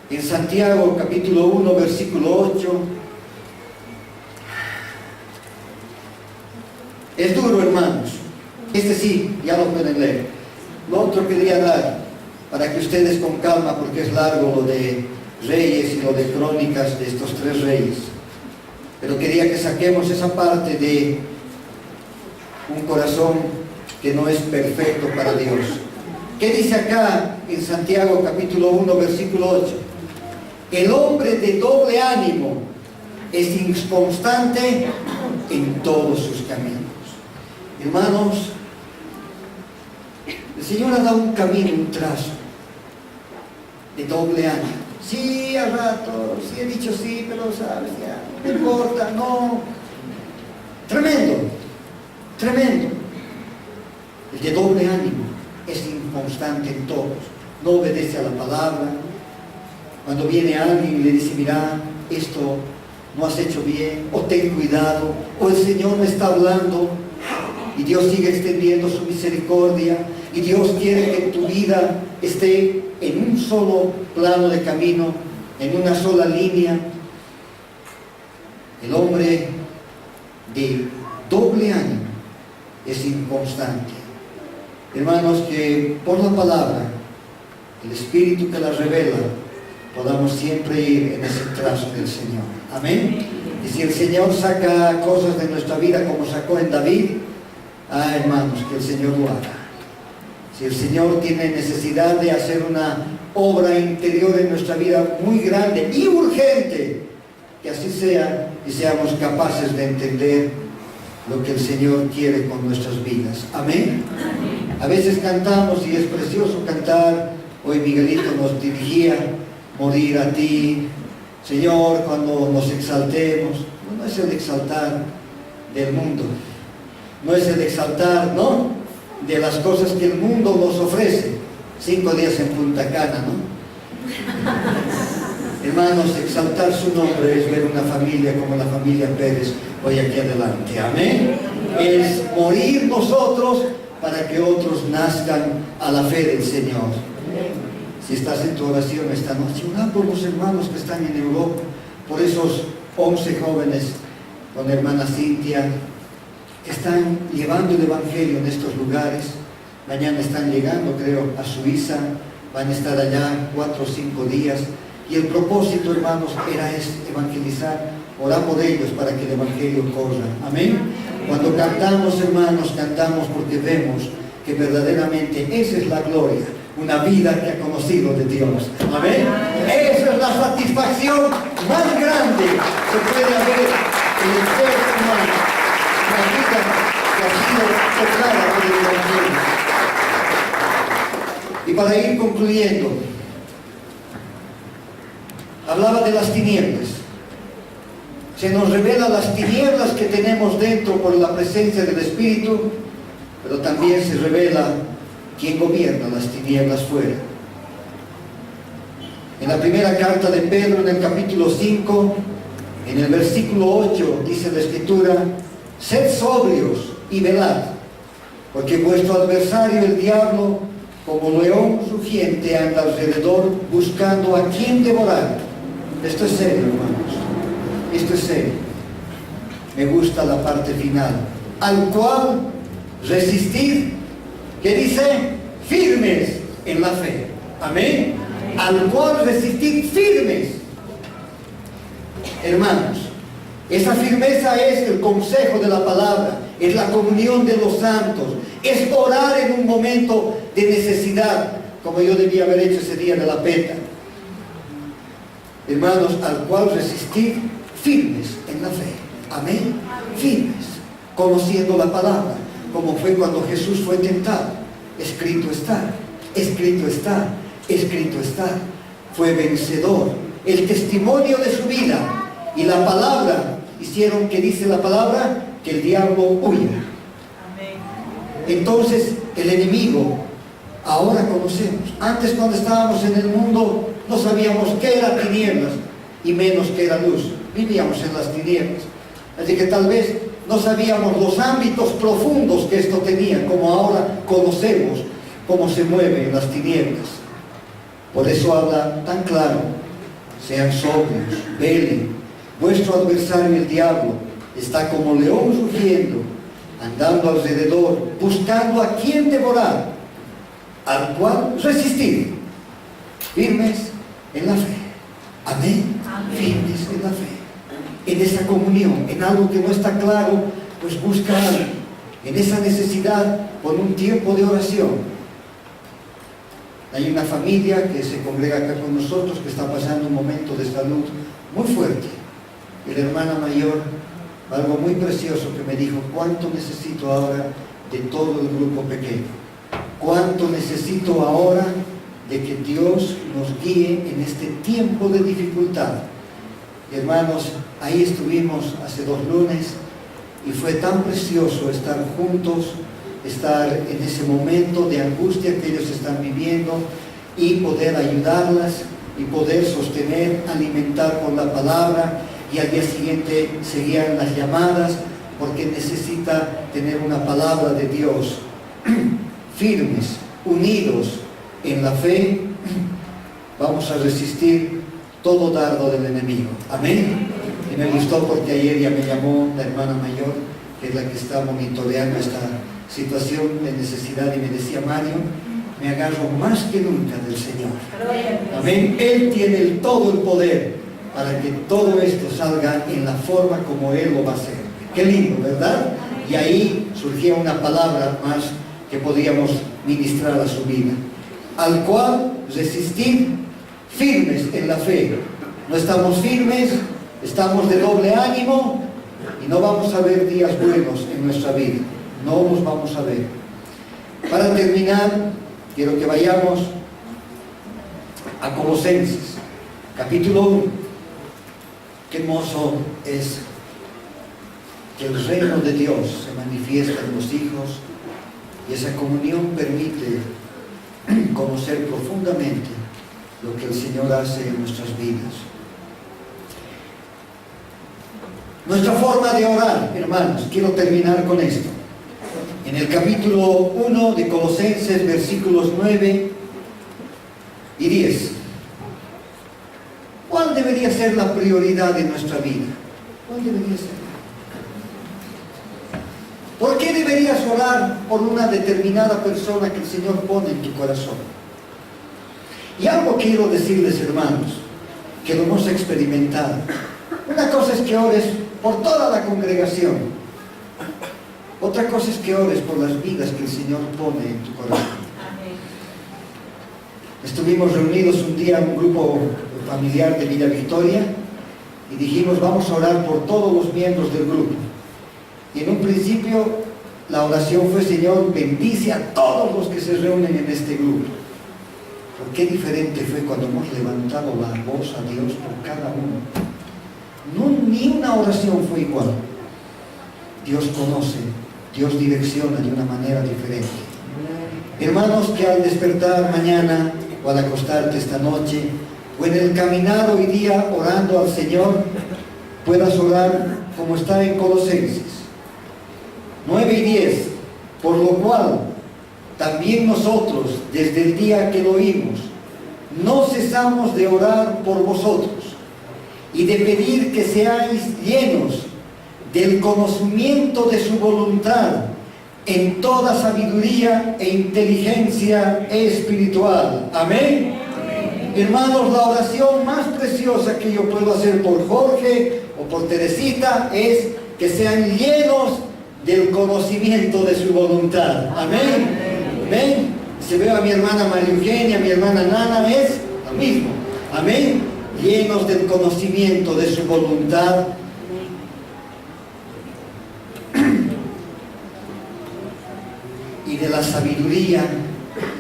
En Santiago capítulo 1 versículo 8. Es duro, hermanos. Este sí, ya lo pueden leer. Lo otro quería dar para que ustedes con calma, porque es largo lo de Reyes y lo de Crónicas de estos 3 reyes. Pero quería que saquemos esa parte de un corazón que no es perfecto para Dios. ¿Qué dice acá en Santiago capítulo 1 versículo 8? El hombre de doble ánimo es inconstante en todos sus caminos. Hermanos, el Señor ha dado un camino, un trazo de doble ánimo. Sí, al rato, sí he dicho sí, pero sabes, ya, no me importa, no. Tremendo, tremendo. El de doble ánimo es inconstante en todos, no obedece a la palabra. Cuando viene alguien y le dice, mira, esto no has hecho bien, o ten cuidado, o el Señor me está hablando, y Dios sigue extendiendo su misericordia, y Dios quiere que tu vida esté en un solo plano de camino, en una sola línea. El hombre de doble ánimo es inconstante. Hermanos, que por la palabra, el Espíritu que la revela, podamos siempre ir en ese trazo del Señor. Amén. Y si el Señor saca cosas de nuestra vida como sacó en David, hermanos, que el Señor lo haga. Si el Señor tiene necesidad de hacer una obra interior en nuestra vida muy grande y urgente, que así sea y seamos capaces de entender lo que el Señor quiere con nuestras vidas. Amén. A veces cantamos y es precioso cantar. Hoy Miguelito nos dirigía, morir a ti, Señor, cuando nos exaltemos. No es el exaltar del mundo, no es el exaltar, ¿no?, de las cosas que el mundo nos ofrece. 5 días en Punta Cana, ¿no? Hermanos, exaltar su nombre es ver una familia como la familia Pérez hoy aquí adelante. Amén. Es morir nosotros para que otros nazcan a la fe del Señor. Si estás en tu oración esta noche, ora por los hermanos que están en Europa, por esos 11 jóvenes con hermana Cintia, que están llevando el Evangelio en estos lugares. Mañana están llegando, creo, a Suiza, van a estar allá 4 o 5 días. Y el propósito, hermanos, era evangelizar, orar por ellos para que el evangelio corra. Amén. Cuando cantamos, hermanos, cantamos porque vemos que verdaderamente esa es la gloria, una vida que ha conocido de Dios. Amén. Esa es la satisfacción más grande que puede haber en el ser humano, una vida que ha sido tocada por el evangelio. Y para ir concluyendo, hablaba de las tinieblas. Se nos revela las tinieblas que tenemos dentro por la presencia del Espíritu, pero también se revela quién gobierna las tinieblas fuera. En la primera carta de Pedro, en el capítulo 5, en el versículo 8, dice la Escritura: sed sobrios y velad, porque vuestro adversario el diablo, como león rugiente, anda alrededor buscando a quien devorar. Esto es serio, hermanos. Esto es serio. Me gusta la parte final. Al cual resistir, que dice, firmes en la fe. Amén. Al cual resistir firmes. Hermanos, esa firmeza es el consejo de la palabra, es la comunión de los santos, es orar en un momento de necesidad, como yo debía haber hecho ese día de la peta. Hermanos, al cual resistir firmes en la fe. Amén. Firmes, conociendo la palabra, como fue cuando Jesús fue tentado. Escrito está, escrito está, escrito está. Fue vencedor. El testimonio de su vida y la palabra hicieron que, dice la palabra, que el diablo huya. Entonces el enemigo ahora conocemos. Antes, cuando estábamos en el mundo, no sabíamos qué era tinieblas y menos qué era luz. Vivíamos en las tinieblas. Así que tal vez no sabíamos los ámbitos profundos que esto tenía, como ahora conocemos cómo se mueve en las tinieblas. Por eso habla tan claro: sean sobrios, velen. Vuestro adversario el diablo está como león rugiendo, andando alrededor, buscando a quien devorar, al cual resistir, firmes en la fe. Amén. Amén. Firmes en la fe, en esa comunión, en algo que no está claro, pues busca algo. En esa necesidad, por un tiempo de oración. Hay una familia que se congrega acá con nosotros que está pasando un momento de salud muy fuerte. Y la hermana mayor, algo muy precioso que me dijo: cuánto necesito ahora de todo el grupo pequeño, cuánto necesito ahora de que Dios nos guíe en este tiempo de dificultad. Y hermanos, ahí estuvimos hace 2 lunes y fue tan precioso estar juntos, estar en ese momento de angustia que ellos están viviendo y poder ayudarlas y poder sostener, alimentar con la palabra. Y al día siguiente seguían las llamadas porque necesita tener una palabra de Dios. Firmes, unidos en la fe, vamos a resistir todo dardo del enemigo. Amén. Y me gustó porque ayer ya me llamó la hermana mayor, que es la que está monitoreando esta situación de necesidad, y me decía: Mario, me agarro más que nunca del Señor. Amén. Él tiene todo el poder para que todo esto salga en la forma como Él lo va a hacer. Qué lindo, ¿verdad? Y ahí surgía una palabra más que podíamos ministrar a su vida. Al cual resistir firmes en la fe. No estamos firmes, estamos de doble ánimo y no vamos a ver días buenos en nuestra vida. No los vamos a ver. Para terminar, quiero que vayamos a Colosenses, capítulo 1. Qué hermoso es que el reino de Dios se manifiesta en los hijos, y esa comunión permite conocer profundamente lo que el Señor hace en nuestras vidas. Nuestra forma de orar, hermanos, quiero terminar con esto. En el capítulo 1 de Colosenses, versículos 9 y 10. ¿Cuál debería ser la prioridad de nuestra vida? ¿Cuál debería ser? ¿Por qué deberías orar por una determinada persona que el Señor pone en tu corazón? Y algo quiero decirles, hermanos, que lo hemos experimentado. Una cosa es que ores por toda la congregación. Otra cosa es que ores por las vidas que el Señor pone en tu corazón. Estuvimos reunidos un día, un grupo familiar de Villa Victoria, y dijimos, vamos a orar por todos los miembros del grupo. Y en un principio la oración fue, Señor, bendice a todos los que se reúnen en este grupo. Pero qué diferente fue cuando hemos levantado la voz a Dios por cada uno. Ni una oración fue igual. Dios conoce, Dios direcciona de una manera diferente. Hermanos, que al despertar mañana o al acostarte esta noche, o en el caminar hoy día orando al Señor, puedas orar como está en Colosenses 9 y 10, por lo cual también nosotros, desde el día que lo oímos, no cesamos de orar por vosotros y de pedir que seáis llenos del conocimiento de su voluntad en toda sabiduría e inteligencia espiritual. Amén. Hermanos, la oración más preciosa que yo puedo hacer por Jorge o por Teresita es que sean llenos del conocimiento de su voluntad. Amén. Amén. Si veo a mi hermana María Eugenia, a mi hermana Nana, es lo mismo. Amén. Llenos del conocimiento de su voluntad. Y de la sabiduría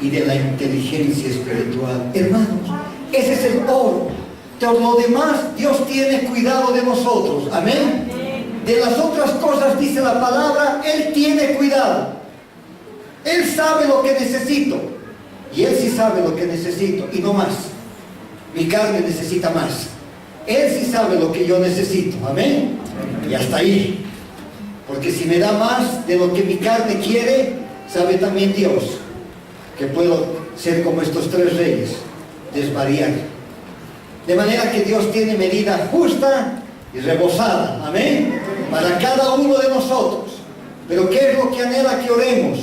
y de la inteligencia espiritual. Hermanos, ese es el oro. Por lo demás, Dios tiene cuidado de nosotros. Amén. De las otras cosas, dice la palabra, Él tiene cuidado. Él sabe lo que necesito. Y Él sí sabe lo que necesito, y no más. Mi carne necesita más. Él sí sabe lo que yo necesito. Amén. Y hasta ahí. Porque si me da más de lo que mi carne quiere, sabe también Dios que puedo ser como estos 3 reyes, desvariar. De manera que Dios tiene medida justa y rebosada, amén, para cada uno de nosotros. Pero ¿qué es lo que anhela que oremos?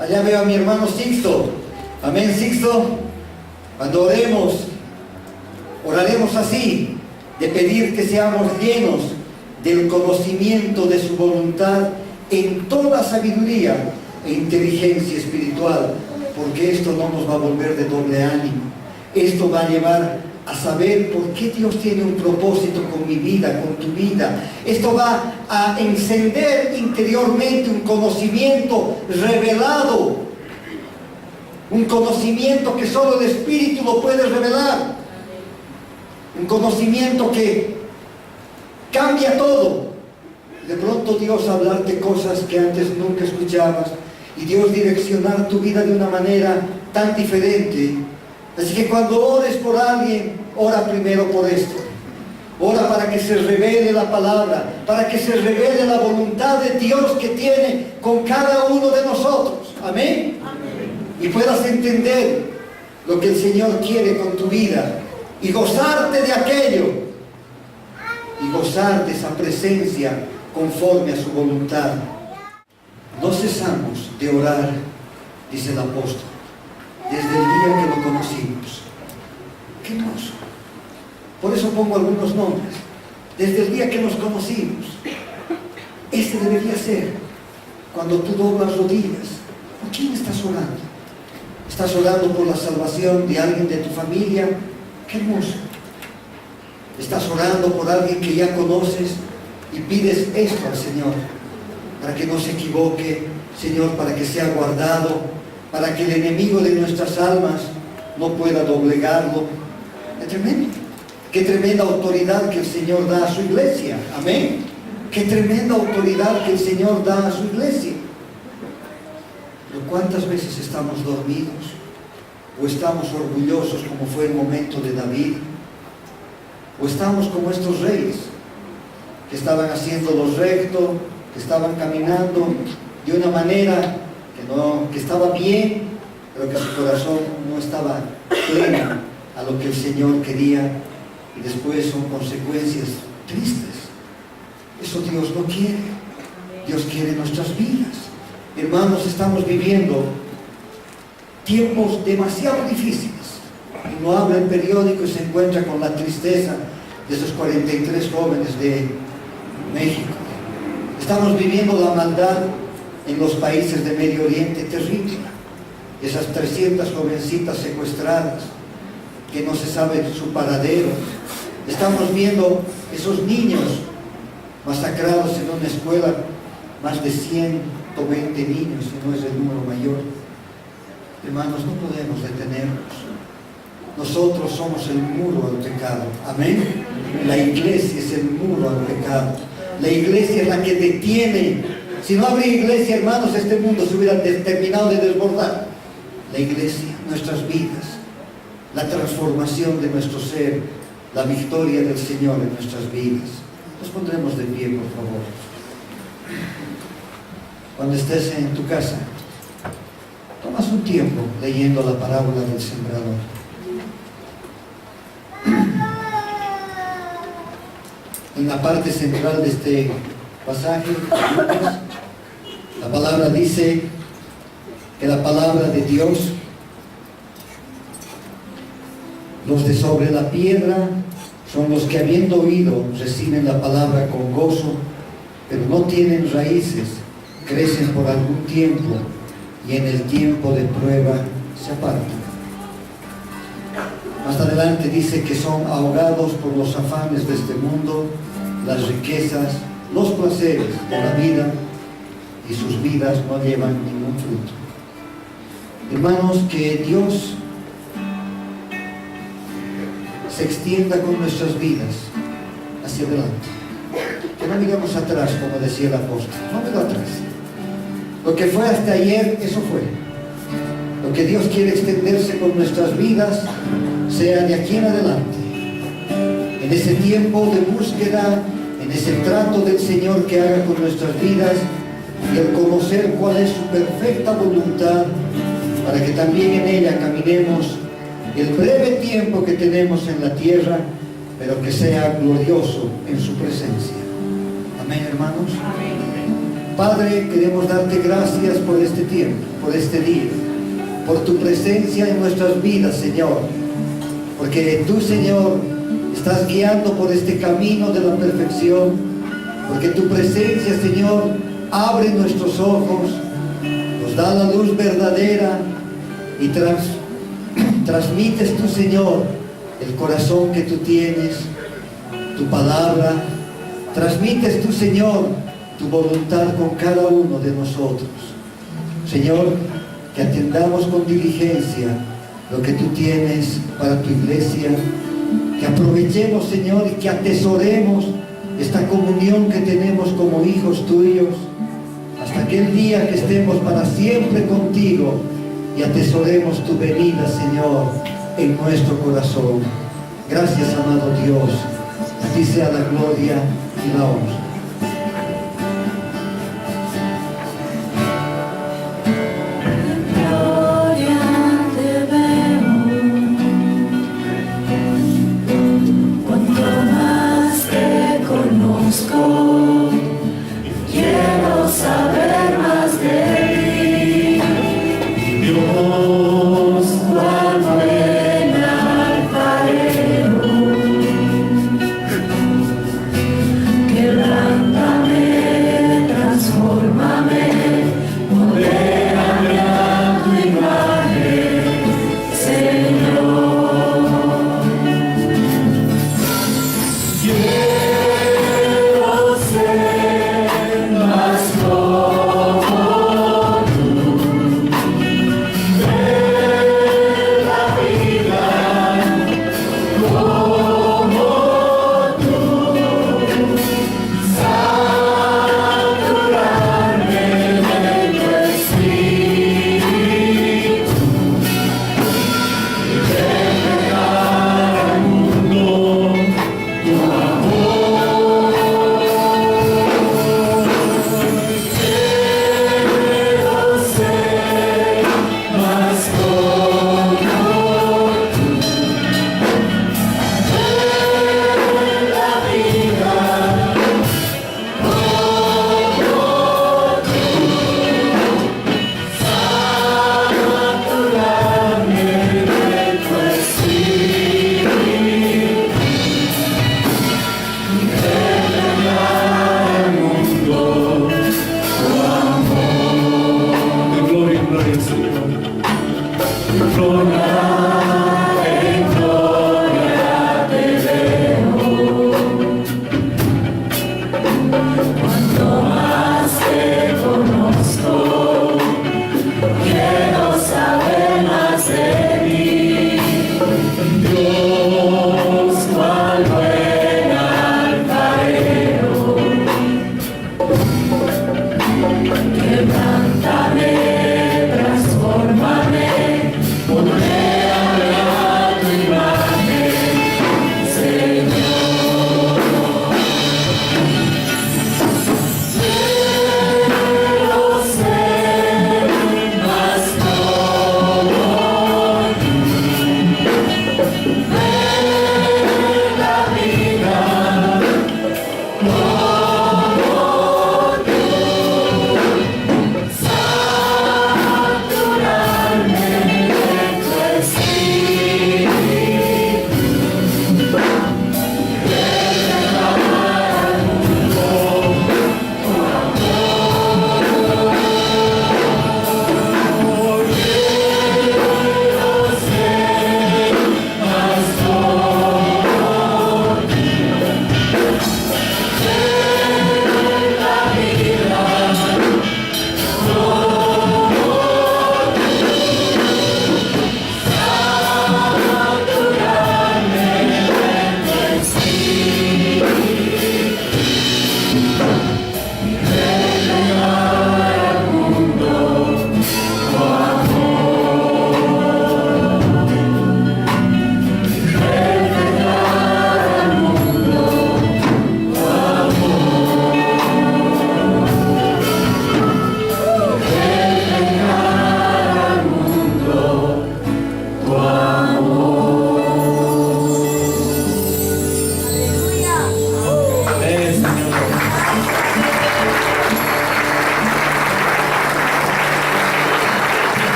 Allá veo a mi hermano Sixto. Amén, Sixto. Cuando oraremos así, de pedir que seamos llenos del conocimiento de su voluntad en toda sabiduría e inteligencia espiritual, porque esto no nos va a volver de doble ánimo. Esto va a llevar a saber por qué Dios tiene un propósito con mi vida, con tu vida. Esto va a encender interiormente un conocimiento revelado, un conocimiento que solo el Espíritu lo puede revelar, un conocimiento que cambia todo. De pronto Dios hablarte cosas que antes nunca escuchabas, y Dios direccionar tu vida de una manera tan diferente. Así que cuando ores por alguien, ora primero por esto. Ora para que se revele la palabra, para que se revele la voluntad de Dios que tiene con cada uno de nosotros. Amén. Y puedas entender lo que el Señor quiere con tu vida y gozarte de aquello, y gozar de esa presencia conforme a su voluntad. No cesamos de orar, dice el apóstol, desde el día que lo conocimos. ¡Qué hermoso! Por eso pongo algunos nombres. Desde el día que nos conocimos. Este debería ser cuando tú doblas rodillas. ¿Por quién estás orando? ¿Estás orando por la salvación de alguien de tu familia? ¡Qué hermoso! ¿Estás orando por alguien que ya conoces y pides esto al Señor? Para que no se equivoque, Señor, para que sea guardado, para que el enemigo de nuestras almas no pueda doblegarlo. Es tremendo. Qué tremenda autoridad que el Señor da a su iglesia. Amén. Qué tremenda autoridad que el Señor da a su iglesia. Pero ¿cuántas veces estamos dormidos? ¿O estamos orgullosos como fue el momento de David? ¿O estamos como estos reyes que estaban haciendo lo recto, que estaban caminando de una manera que estaba bien, pero que su corazón no estaba pleno a lo que el Señor quería, y después son consecuencias tristes? Eso Dios no quiere. Dios quiere nuestras vidas. Hermanos, estamos viviendo tiempos demasiado difíciles, y no abre el periódico y se encuentra con la tristeza de esos 43 jóvenes de México. Estamos viviendo la maldad en los países de Medio Oriente terrible. Esas 300 jovencitas secuestradas que no se sabe su paradero. Estamos viendo esos niños masacrados en una escuela, más de 120 niños, si no es el número mayor. Hermanos, no podemos detenernos. Nosotros somos el muro al pecado. Amén. La iglesia es el muro al pecado. La iglesia es la que detiene. Si no habría iglesia, hermanos, este mundo se hubiera terminado de desbordar. La iglesia, nuestras vidas, la transformación de nuestro ser, la victoria del Señor en nuestras vidas. Nos pondremos de pie, por favor. Cuando estés en tu casa, tomas un tiempo leyendo la parábola del sembrador. En la parte central de este pasaje, la palabra dice que la palabra de Dios, los de sobre la piedra son los que, habiendo oído, reciben la palabra con gozo, pero no tienen raíces, crecen por algún tiempo y en el tiempo de prueba se apartan. Más adelante dice que son ahogados por los afanes de este mundo, las riquezas, los placeres de la vida, y sus vidas no llevan ningún fruto. Hermanos, que Dios se extienda con nuestras vidas hacia adelante. Que no miremos atrás, como decía el apóstol. No miro atrás. Lo que fue hasta ayer, eso fue. Lo que Dios quiere extenderse con nuestras vidas, sea de aquí en adelante. En ese tiempo de búsqueda, en ese trato del Señor que haga con nuestras vidas, y el conocer cuál es su perfecta voluntad, para que también en ella caminemos el breve tiempo que tenemos en la tierra, pero que sea glorioso en su presencia. Amén, hermanos. Padre, queremos darte gracias por este tiempo, por este día, por tu presencia en nuestras vidas, Señor, porque tú, Señor, estás guiando por este camino de la perfección, porque tu presencia, Señor, abre nuestros ojos, nos da la luz verdadera y transmites tú, Señor, el corazón que tú tienes, tu palabra, transmites tú, Señor, tu voluntad con cada uno de nosotros. Señor, que atendamos con diligencia lo que tú tienes para tu iglesia, que aprovechemos, Señor, y que atesoremos esta comunión que tenemos como hijos tuyos, hasta aquel día que estemos para siempre contigo y atesoremos tu venida, Señor, en nuestro corazón. Gracias, amado Dios. A ti sea la gloria y la honra.